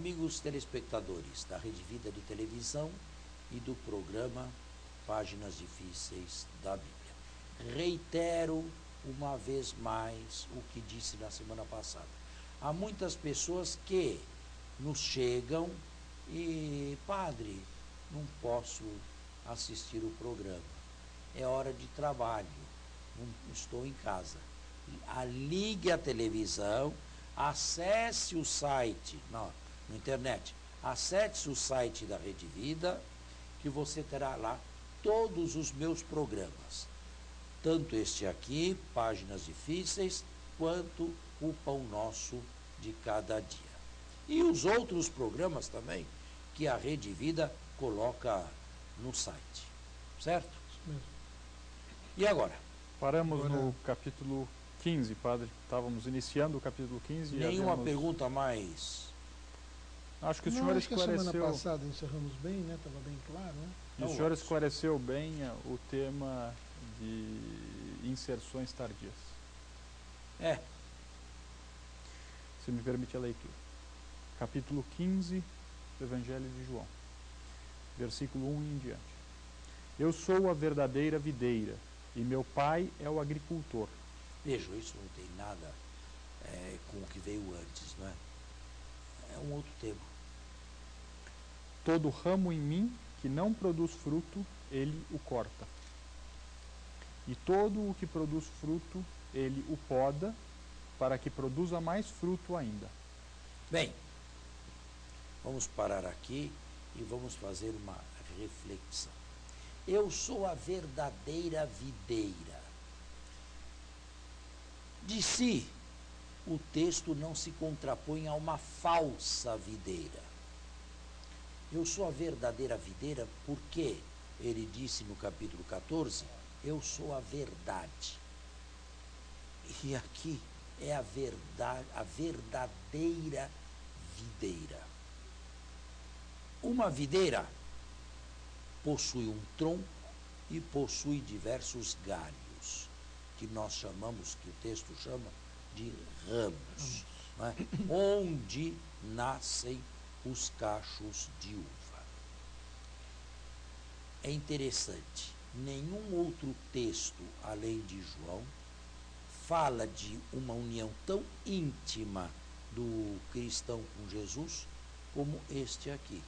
Amigos telespectadores da Rede Vida de Televisão e do programa Páginas Difíceis da Bíblia, reitero uma vez mais o que disse na semana passada. Há muitas pessoas que nos chegam e, padre, não posso assistir o programa, é hora de trabalho, não estou em casa. Ligue a televisão, acesse o site, na internet, acesse o site da Rede Vida, que você terá lá todos os meus programas. Tanto este aqui, Páginas Difíceis, quanto o Pão Nosso de Cada Dia. E os outros programas também, que a Rede Vida coloca no site. Certo? Isso mesmo. E agora? Paramos no capítulo 15, padre. Estávamos iniciando o capítulo 15. Nenhuma pergunta mais? Acho que o senhor esclareceu. A semana passada encerramos bem, né? Estava bem claro, né? O senhor esclareceu bem o tema de inserções tardias. Se me permite a leitura. Capítulo 15 do Evangelho de João, versículo 1 em diante. Eu sou a verdadeira videira, e meu pai é o agricultor. Veja, isso não tem nada com o que veio antes, não é? É um outro tema. Todo ramo em mim que não produz fruto, ele o corta. E todo o que produz fruto, ele o poda, para que produza mais fruto ainda. Bem, vamos parar aqui e vamos fazer uma reflexão. Eu sou a verdadeira videira. De si, o texto não se contrapõe a uma falsa videira. Eu sou a verdadeira videira porque ele disse no capítulo 14, eu sou a verdade. E aqui é a verdade, a verdadeira videira. Uma videira possui um tronco e possui diversos galhos, que nós chamamos, que o texto chama de ramos, não é? Onde nascem os cachos de uva. É interessante, nenhum outro texto, além de João, fala de uma união tão íntima do cristão com Jesus como este aqui.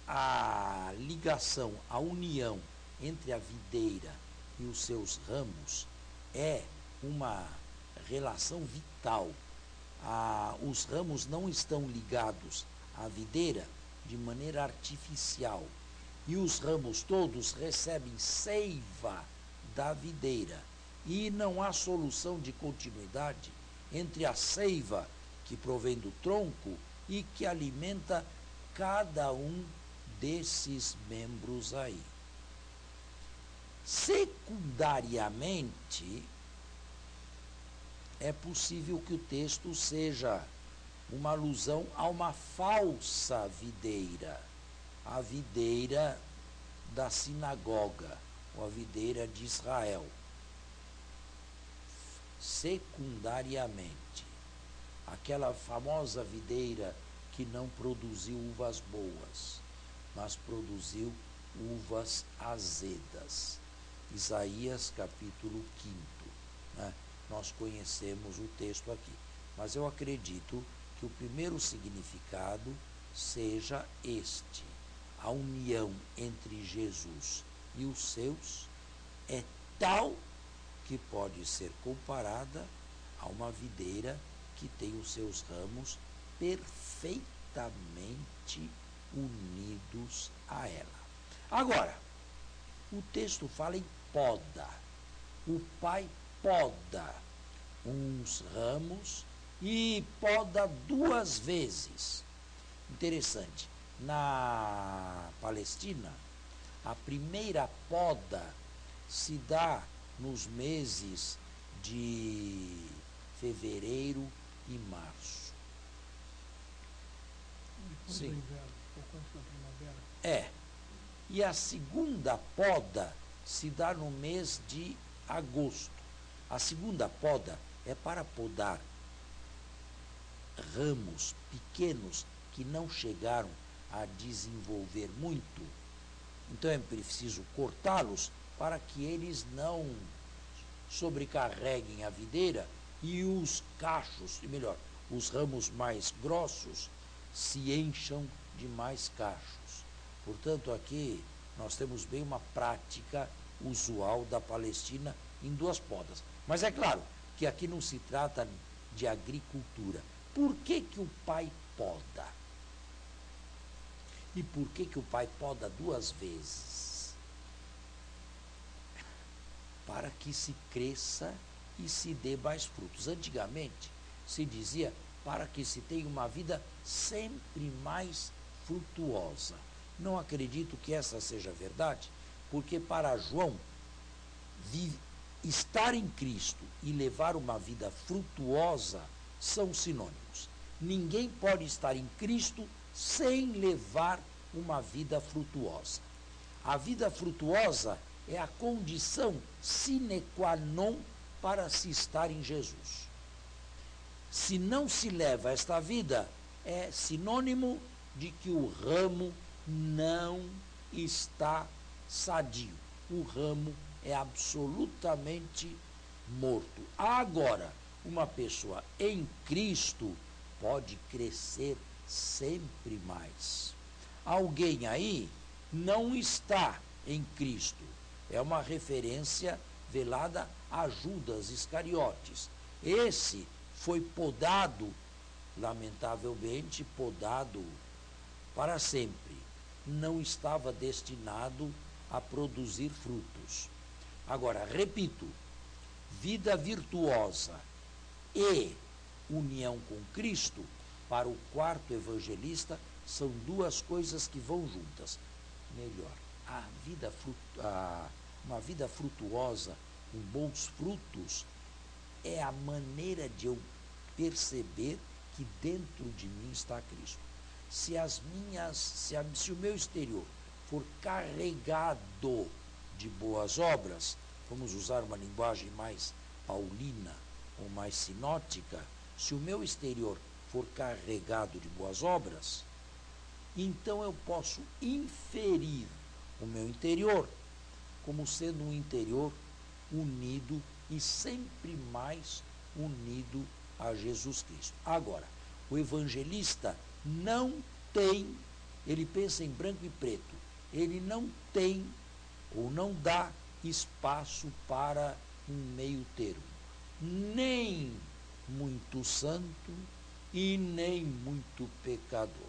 A ligação, a união entre a videira e os seus ramos é uma relação vital. Os ramos não estão ligados à videira de maneira artificial. E os ramos todos recebem seiva da videira. E não há solução de continuidade entre a seiva que provém do tronco e que alimenta cada um desses membros aí. Secundariamente, é possível que o texto seja uma alusão a uma falsa videira, a videira da sinagoga, ou a videira de Israel. Secundariamente, aquela famosa videira que não produziu uvas boas, mas produziu uvas azedas. Isaías capítulo 5, né? Nós conhecemos o texto aqui, mas eu acredito que o primeiro significado seja este: a união entre Jesus e os seus é tal que pode ser comparada a uma videira que tem os seus ramos perfeitamente unidos a ela. Agora, o texto fala em poda. O pai poda uns ramos e poda 2 vezes. Interessante, na Palestina, a primeira poda se dá nos meses de fevereiro e março. Depois do inverno, pouco antes da primavera. E a segunda poda se dá no mês de agosto. A segunda poda é para podar ramos pequenos que não chegaram a desenvolver muito. Então é preciso cortá-los para que eles não sobrecarreguem a videira e os cachos, melhor, os ramos mais grossos se encham de mais cachos. Portanto, aqui nós temos bem uma prática usual da Palestina em duas podas. Mas é claro que aqui não se trata de agricultura. Por que que o pai poda? E por que que o pai poda duas vezes? Para que se cresça e se dê mais frutos. Antigamente se dizia para que se tenha uma vida sempre mais frutuosa. Não acredito que essa seja a verdade, porque para João, estar em Cristo e levar uma vida frutuosa são sinônimos. Ninguém pode estar em Cristo sem levar uma vida frutuosa. A vida frutuosa é a condição sine qua non para se estar em Jesus. Se não se leva esta vida, é sinônimo de que o ramo não está sadio. O ramo é absolutamente morto. Agora, uma pessoa em Cristo pode crescer sempre mais. Alguém aí não está em Cristo. É uma referência velada a Judas Iscariotes. Esse foi podado, lamentavelmente, podado para sempre. Não estava destinado a produzir frutos. Agora, repito, vida virtuosa e união com Cristo, para o quarto evangelista, são duas coisas que vão juntas. Melhor, uma vida frutuosa, com bons frutos, é a maneira de eu perceber que dentro de mim está Cristo. Se o meu exterior for carregado de boas obras, vamos usar uma linguagem mais paulina ou mais sinótica, se o meu exterior for carregado de boas obras, então eu posso inferir o meu interior como sendo um interior unido e sempre mais unido a Jesus Cristo. Agora, o evangelista não tem, ele pensa em branco e preto, ele não tem ou não dá espaço para um meio termo, nem muito santo e nem muito pecador.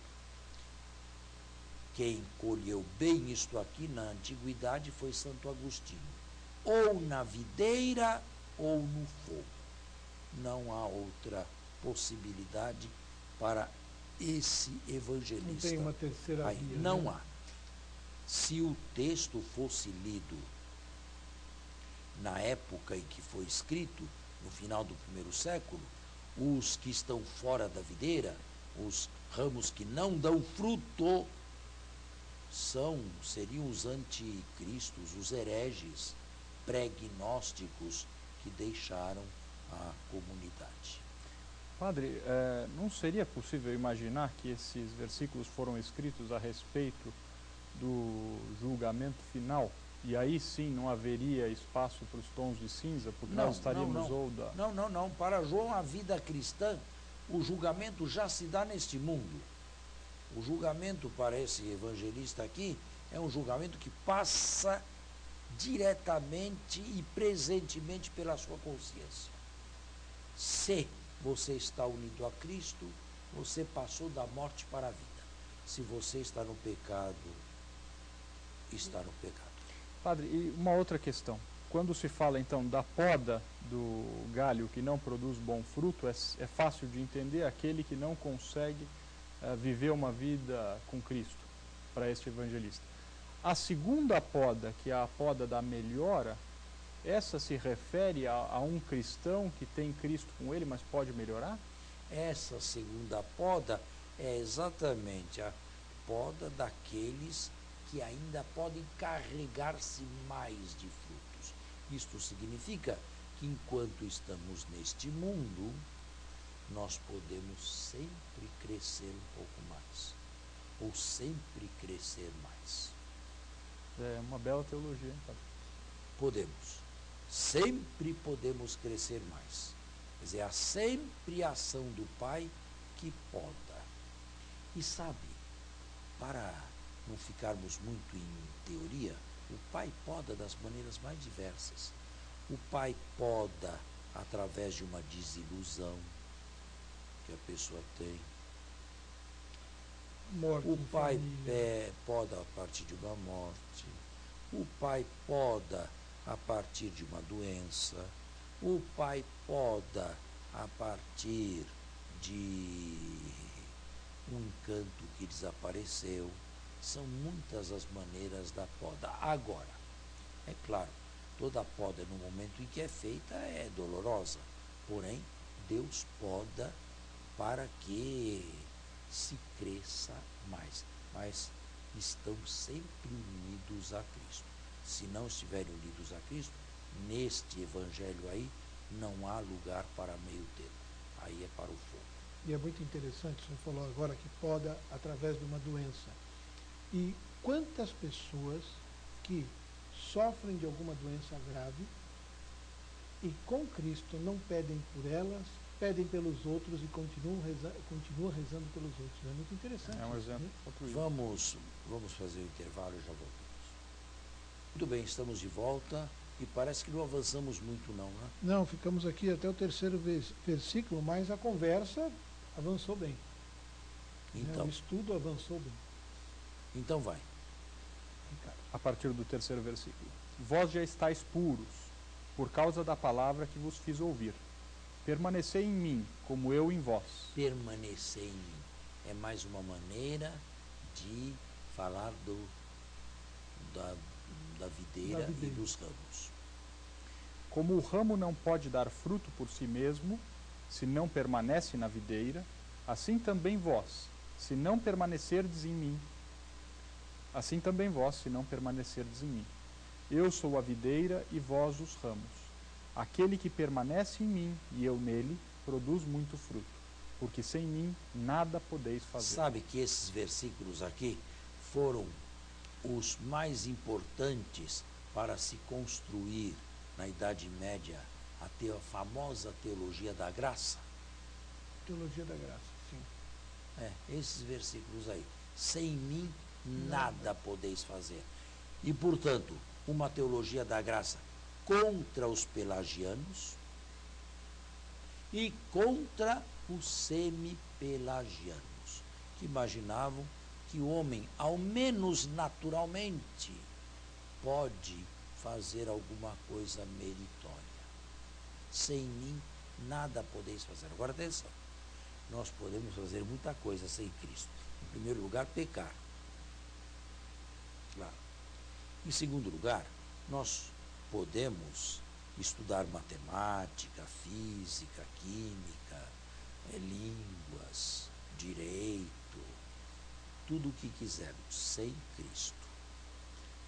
Quem colheu bem isto aqui na antiguidade foi Santo Agostinho, ou na videira ou no fogo. Não há outra possibilidade para esse evangelista. Não tem uma terceira via. Não né? há. Se o texto fosse lido na época em que foi escrito, no final do primeiro século, os que estão fora da videira, os ramos que não dão fruto, seriam os anticristos, os hereges pré-gnósticos que deixaram a comunidade. Padre, não seria possível imaginar que esses versículos foram escritos a respeito do julgamento final? E aí sim não haveria espaço para os tons de cinza, porque nós estaríamos Não. Para João, a vida cristã, o julgamento já se dá neste mundo. O julgamento para esse evangelista aqui é um julgamento que passa diretamente e presentemente pela sua consciência. Se você está unido a Cristo, você passou da morte para a vida. Se você está no pecado, está no pecado. Padre, e uma outra questão. Quando se fala então da poda do galho que não produz bom fruto, é fácil de entender aquele que não consegue viver uma vida com Cristo, para este evangelista. A segunda poda, que é a poda da melhora, essa se refere a um cristão que tem Cristo com ele, mas pode melhorar? Essa segunda poda é exatamente a poda daqueles que ainda podem carregar-se mais de frutos. Isto significa que enquanto estamos neste mundo, nós podemos sempre crescer um pouco mais, ou sempre crescer mais. É uma bela teologia, hein, padre? Podemos, sempre podemos crescer mais. Quer dizer, há sempre a ação do Pai que poda. E sabe, para não ficarmos muito em teoria, o Pai poda das maneiras mais diversas. O Pai poda através de uma desilusão que a pessoa tem. Morte O em Pai família. poda a partir de uma morte. O Pai poda a partir de uma doença. O Pai poda a partir de um encanto que desapareceu. São muitas as maneiras da poda. Agora, é claro, toda poda no momento em que é feita é dolorosa. Porém, Deus poda para que se cresça mais. Mas estão sempre unidos a Cristo. Se não estiverem unidos a Cristo, neste evangelho aí, não há lugar para meio termo. Aí é para o fogo. E é muito interessante, o senhor falou agora que poda através de uma doença. E quantas pessoas que sofrem de alguma doença grave e com Cristo não pedem por elas, pedem pelos outros e continuam rezando pelos outros. É muito interessante. É um isso, exemplo. né? Outro Vamos fazer o intervalo e já voltamos. Muito bem, estamos de volta e parece que não avançamos muito não, né? Não, ficamos aqui até o terceiro versículo, mas a conversa avançou bem. Né? Então, O estudo avançou bem. então vai. Ricardo. A partir do terceiro versículo. Vós já estáis puros, por causa da palavra que vos fiz ouvir. Permanecei em mim, como eu em vós. Permanecer em mim. É mais uma maneira de falar da videira Da videira. e dos ramos. Como o ramo não pode dar fruto por si mesmo, se não permanece na videira, assim também vós, se não permanecerdes em mim. Assim também vós, se não permanecerdes em mim. Eu sou a videira e vós os ramos. Aquele que permanece em mim e eu nele, produz muito fruto, porque sem mim nada podeis fazer. Sabe que esses versículos aqui foram os mais importantes para se construir na Idade Média a famosa teologia da graça? Teologia da graça, sim. Esses versículos aí. Sem mim nada podeis fazer. E, portanto, uma teologia da graça contra os pelagianos e contra os semi-pelagianos, que imaginavam que o homem, ao menos naturalmente, pode fazer alguma coisa meritória. Sem mim, nada podeis fazer. Agora, atenção, nós podemos fazer muita coisa sem Cristo. Em primeiro lugar, pecar. Claro. Em segundo lugar, nós podemos estudar matemática, física, química, línguas, direito, tudo o que quisermos, sem Cristo.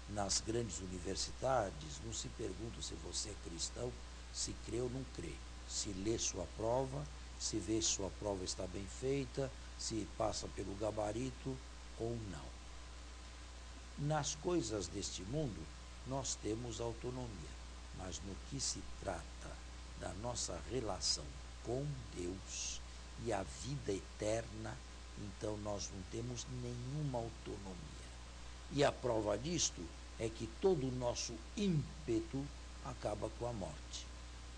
Nas grandes universidades, não se pergunta se você é cristão, se crê ou não crê. Se lê sua prova, se vê se sua prova está bem feita, se passa pelo gabarito ou não. Nas coisas deste mundo, nós temos autonomia, mas no que se trata da nossa relação com Deus e a vida eterna, então nós não temos nenhuma autonomia. E a prova disto é que todo o nosso ímpeto acaba com a morte.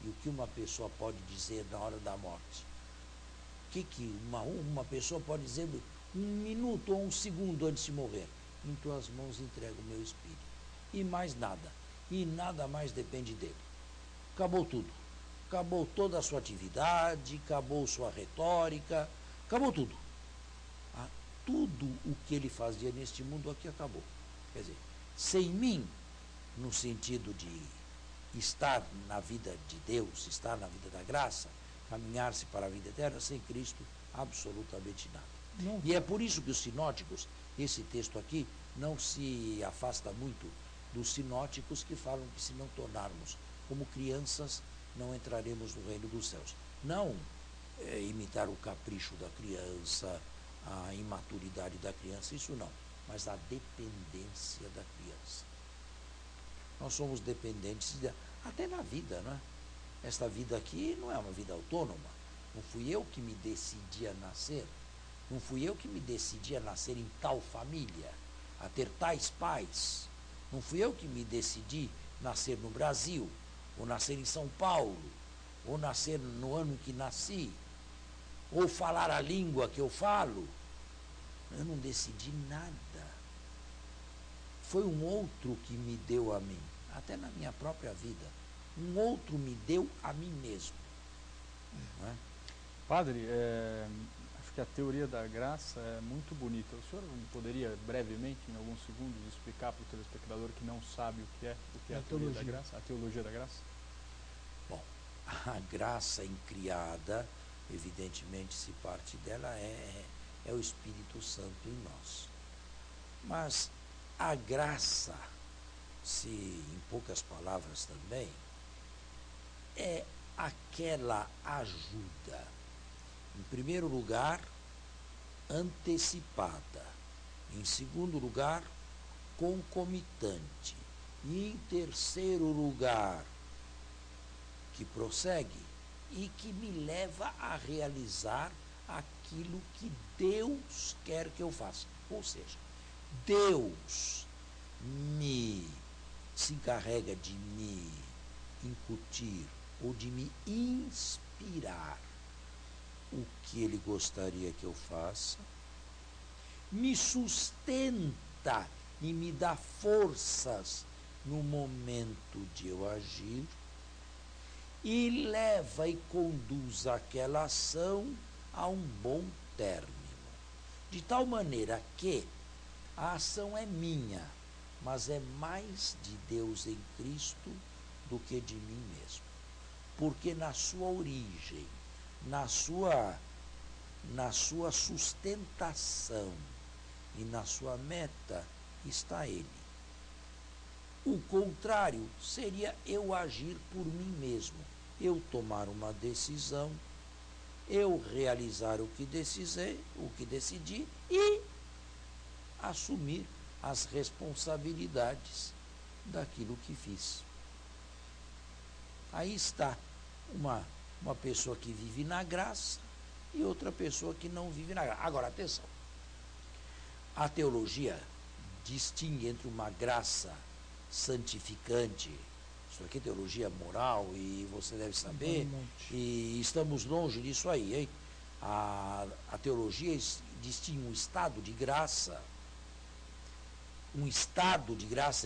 E o que uma pessoa pode dizer na hora da morte? O que uma pessoa pode dizer 1 minuto ou 1 segundo antes de morrer? Em tuas mãos entrego o meu espírito. E mais nada. E nada mais depende dele. Acabou tudo. Acabou toda a sua atividade, acabou sua retórica, acabou tudo. Tudo o que ele fazia neste mundo aqui acabou. Quer dizer, sem mim, no sentido de estar na vida de Deus, estar na vida da graça, caminhar-se para a vida eterna, sem Cristo, absolutamente nada. Não, E é por isso que os sinóticos, esse texto aqui, não se afasta muito dos sinóticos que falam que se não tornarmos como crianças, não entraremos no reino dos céus. Não, imitar o capricho da criança, a imaturidade da criança, isso não, mas a dependência da criança. Nós somos dependentes até na vida, né? Esta vida aqui não é uma vida autônoma. Não fui eu que me decidi a nascer. Não fui eu que me decidi a nascer em tal família, a ter tais pais. Não fui eu que me decidi nascer no Brasil, ou nascer em São Paulo, ou nascer no ano que nasci, ou falar a língua que eu falo. Eu não decidi nada. Foi um outro que me deu a mim, até na minha própria vida. Um outro me deu a mim mesmo. Não é? Padre, acho que a teoria da graça é muito bonita. O senhor poderia brevemente, em alguns segundos, explicar para o telespectador que não sabe o que é a teoria da graça, a teologia da graça? Bom, a graça incriada, evidentemente, se parte dela é o Espírito Santo em nós. Mas a graça, se em poucas palavras também, é aquela ajuda, em primeiro lugar, antecipada, em segundo lugar, concomitante, e em terceiro lugar, que prossegue e que me leva a realizar aquilo que Deus quer que eu faça. Ou seja, Deus se encarrega de me incutir ou de me inspirar o que Ele gostaria que eu faça, me sustenta e me dá forças no momento de eu agir, e leva e conduz aquela ação a um bom término. De tal maneira que a ação é minha, mas é mais de Deus em Cristo do que de mim mesmo. Porque na sua origem, na sua sustentação e na sua meta está Ele. O contrário seria eu agir por mim mesmo, eu tomar uma decisão, eu realizar o que decidi e assumir as responsabilidades daquilo que fiz. Aí está uma pessoa que vive na graça e outra pessoa que não vive na graça. Agora, atenção, a teologia distingue entre uma graça santificante, isso aqui é teologia moral e você deve saber, e estamos longe disso aí, hein? A teologia distingue um estado de graça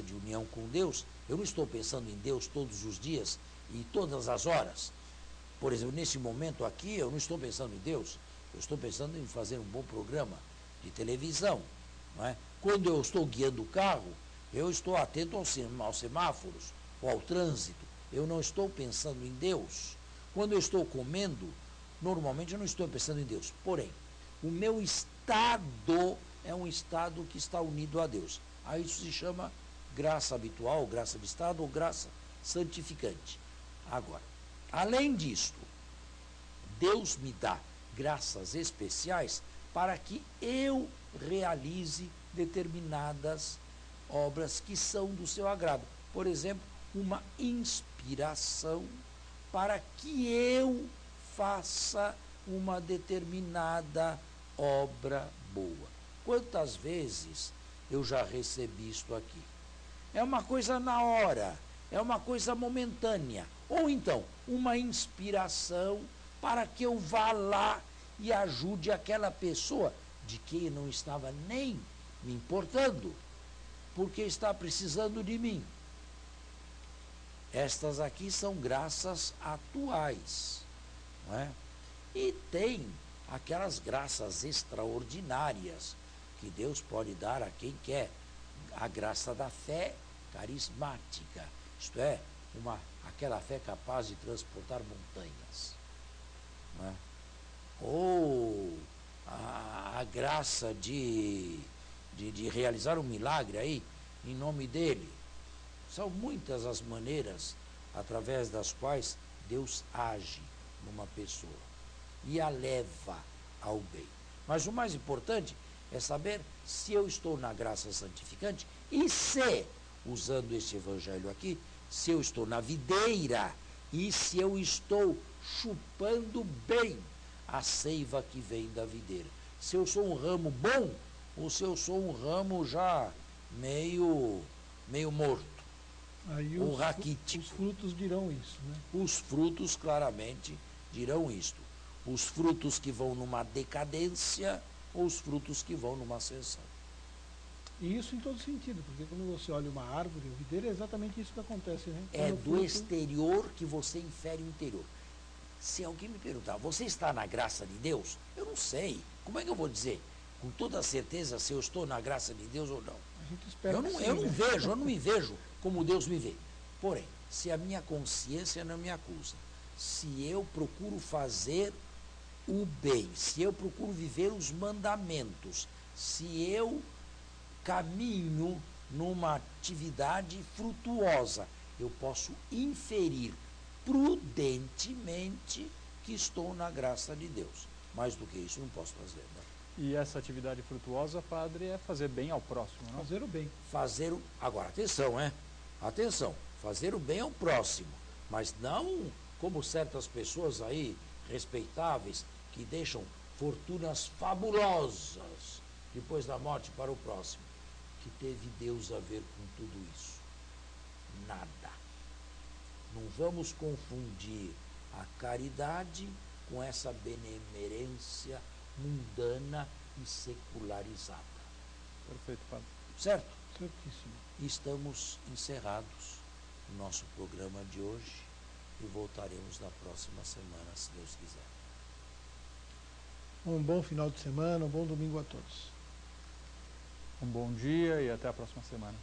de união com Deus. Eu não estou pensando em Deus todos os dias e todas as horas. Por exemplo, nesse momento aqui, eu não estou pensando em Deus, eu estou pensando em fazer um bom programa de televisão. Não é? Quando eu estou guiando o carro, eu estou atento aos semáforos ou ao trânsito. Eu não estou pensando em Deus. Quando eu estou comendo, normalmente eu não estou pensando em Deus. Porém, o meu estado é um estado que está unido a Deus. Aí isso se chama graça habitual, graça de estado ou graça santificante. Agora, além disto, Deus me dá graças especiais para que eu realize determinadas obras que são do seu agrado. Por exemplo, uma inspiração para que eu faça uma determinada obra boa. Quantas vezes eu já recebi isto aqui? É uma coisa na hora, é uma coisa momentânea. Ou então, uma inspiração para que eu vá lá e ajude aquela pessoa de quem eu não estava nem me importando, porque está precisando de mim. Estas aqui são graças atuais, não é? E tem aquelas graças extraordinárias que Deus pode dar a quem quer. A graça da fé carismática, isto é, aquela fé capaz de transportar montanhas. Não é? Ou a graça de realizar um milagre aí, em nome dele. São muitas as maneiras através das quais Deus age numa pessoa. e a leva ao bem. Mas o mais importante é saber se eu estou na graça santificante e se, usando este evangelho aqui, se eu estou na videira e se eu estou chupando bem a seiva que vem da videira. Se eu sou um ramo bom ou se eu sou um ramo já meio morto, Aí ou raquítico. os frutos dirão isso, né? Os frutos claramente dirão isto. Os frutos que vão numa decadência ou os frutos que vão numa ascensão. E isso em todo sentido, porque quando você olha uma árvore, a videira, é exatamente isso que acontece, né? É Quando o do fruto- exterior que você infere o interior. Se alguém me perguntar, você está na graça de Deus? Eu não sei. Como é que eu vou dizer com toda certeza se eu estou na graça de Deus ou não? A gente espera Eu que não, sim, eu não né? vejo, eu não me vejo como Deus me vê. Porém, se a minha consciência não me acusa, se eu procuro fazer o bem, se eu procuro viver os mandamentos, se eu caminho numa atividade frutuosa, eu posso inferir prudentemente que estou na graça de Deus. Mais do que isso, não posso fazer. Né? E essa atividade frutuosa, padre, é fazer bem ao próximo, não? Fazer o bem. Agora, atenção, atenção, fazer o bem ao próximo, mas não como certas pessoas aí, respeitáveis, que deixam fortunas fabulosas depois da morte para o próximo. Que teve Deus a ver com tudo isso? Nada. Não vamos confundir a caridade com essa benemerência mundana e secularizada. Perfeito, padre. Certo? Certíssimo. E estamos encerrados o nosso programa de hoje e voltaremos na próxima semana, se Deus quiser. Um bom final de semana, um bom domingo a todos. Um bom dia e até a próxima semana.